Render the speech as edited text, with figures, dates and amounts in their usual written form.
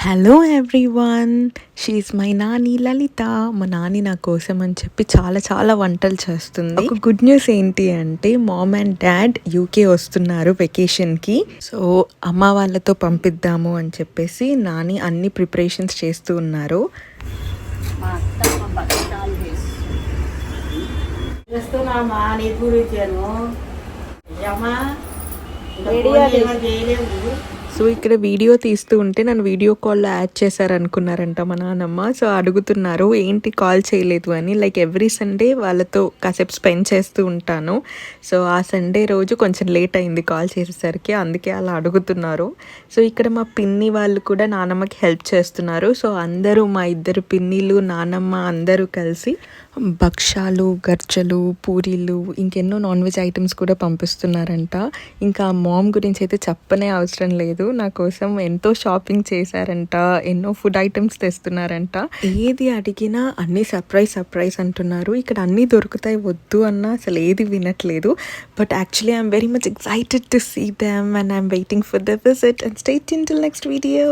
Hello everyone, she is my నాని లలిత. మా నాని నా కోసం అని చెప్పి చాలా చాలా వంటలు చేస్తుంది. ఒక గుడ్ న్యూస్ ఏంటి అంటే మామ్ అండ్ డాడ్ యూకే వస్తున్నారు వెకేషన్కి. సో అమ్మ వాళ్ళతో పంపిద్దాము అని చెప్పేసి నాని అన్ని ప్రిపరేషన్స్ చేస్తూ ఉన్నారు. సో ఇక్కడ వీడియో తీస్తూ ఉంటే నన్ను వీడియో కాల్లో యాడ్ చేశారనుకున్నారంట మా నాన్నమ్మ. సో అడుగుతున్నారు ఏంటి కాల్ చేయలేదు అని. లైక్ ఎవ్రీ సండే వాళ్ళతో కాసేపు స్పెండ్ చేస్తూ ఉంటాను. సో ఆ సండే రోజు కొంచెం లేట్ అయింది కాల్ చేసేసరికి, అందుకే అలా అడుగుతున్నారు. సో ఇక్కడ మా పిన్ని వాళ్ళు కూడా నానమ్మకి హెల్ప్ చేస్తున్నారు. సో అందరూ మా ఇద్దరు పిన్నిలు నానమ్మ అందరూ కలిసి భక్షాలు, గర్చలు, పూరీలు, ఇంకెన్నో నాన్ వెజ్ ఐటమ్స్ కూడా పంపిస్తున్నారంట. ఇంకా మామ్ గురించి అయితే చెప్పనే అవసరం లేదు. నా కోసం ఎంతో షాపింగ్ చేశారంట, ఎన్నో ఫుడ్ ఐటమ్స్ తెస్తున్నారంట. ఏది అడిగినా అన్నీ సర్ప్రైజ్ అంటున్నారు. ఇక్కడ అన్నీ దొరుకుతాయి, వద్దు అన్నా అసలు ఏది వినట్లేదు. But actually I'm very much excited to see them and I'm waiting for the visit and stay tuned till next video.